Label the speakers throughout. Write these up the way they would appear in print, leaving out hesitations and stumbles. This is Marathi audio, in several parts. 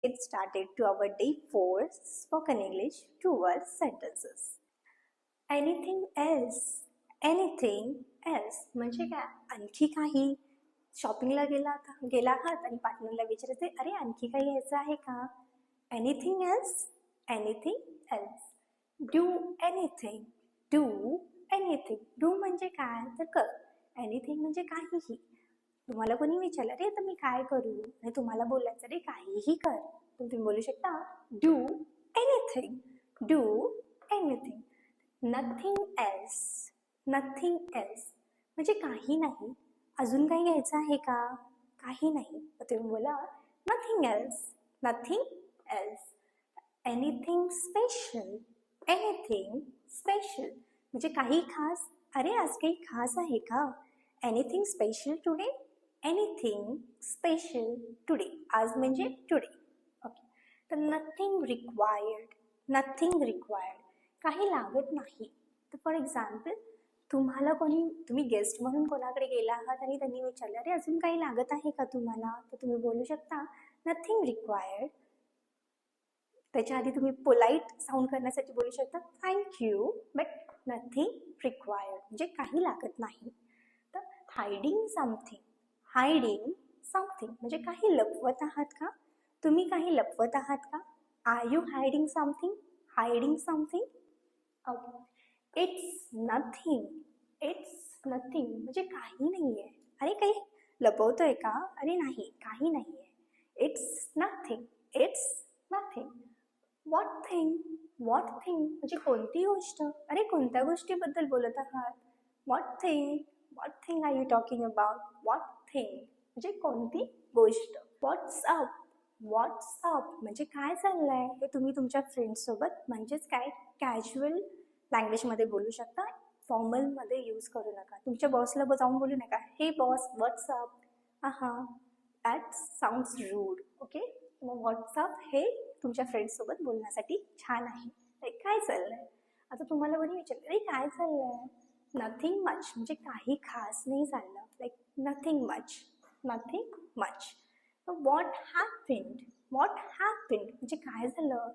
Speaker 1: get started to our day 4 spoken English 2-word sentences. Anything else? Anything else म्हणजे काय? आणखी काही? शॉपिंगला गेला आहात आणि पार्टनरला विचारायचे, अरे आणखी काही घ्यायचं आहे का? Anything else? Anything else. Do anything. Do anything. Do म्हणजे काय तर कर. एनिथिंग म्हणजे काहीही. तुम्हाला कोणी विचारलं, अरे आता मी काय करू, आणि तुम्हाला बोलायचं अरे काहीही कर, तर तुम्ही बोलू शकता do anything. Do anything. Nothing else. Nothing else म्हणजे काही नाही. अजून काही घ्यायचं आहे का? काही नाही. तर तुम्ही बोला nothing else. Nothing else. Anything special. Anything special म्हणजे काही खास. अरे आज काही खास आहे का? Anything special today. Anything special today. आज म्हणजे टुडे. ओके. तर नथिंग रिक्वायर्ड. नथिंग रिक्वायर्ड काही लागत नाही. तर फॉर एक्झाम्पल तुम्ही गेस्ट म्हणून कोणाकडे गेला आहात आणि त्यांनी विचारलं, अरे अजून काही लागत आहे का तुम्हाला, तर तुम्ही बोलू शकता नथिंग रिक्वायर्ड. त्याच्या आधी तुम्ही पोलाईट साऊंड करण्यासाठी बोलू शकता थँक्यू, बट नथिंग रिक्वायर्ड म्हणजे काही लागत नाही. तर हायडिंग समथिंग. हायडिंग समथिंग म्हणजे काही लपवत आहात का? तुम्ही काही लपवत आहात का? Are you hiding something? Hiding something. Okay. It's nothing. It's nothing म्हणजे काही नाही आहे. अरे काही लपवतोय का? अरे नाही, काही नाही आहे. It's nothing. It's nothing. What thing. What thing म्हणजे कोणती गोष्ट? अरे कोणत्या गोष्टीबद्दल बोलत आहात? What thing. What thing are you talking about? What thing म्हणजे कोणती गोष्ट. व्हॉट्सअप. व्हॉट्सअप म्हणजे काय चाललंय, हे तुम्ही तुमच्या फ्रेंड्ससोबत म्हणजेच काय कॅज्युअल लँग्वेजमध्ये बोलू शकता. फॉर्मलमध्ये यूज करू नका. तुमच्या बॉसला जाऊन बोलू नका हे boss what's up. That sounds rude. Okay. मग व्हॉट्सअप हे तुमच्या फ्रेंड्ससोबत बोलण्यासाठी छान आहे. लाईक काय चाललंय. आता तुम्हाला कोणी विचारलं, अरे काय चाललंय? नथिंग मच म्हणजे काही खास नाही चाललं. Like nothing much. Nothing much. What happened. What happened म्हणजे काय झालं.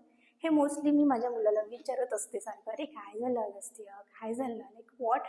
Speaker 1: हे मोस्टली मी माझ्या मुलाला विचारत असते सारखं, अरे काय झालं अगस्त्य, काय झालं. Like what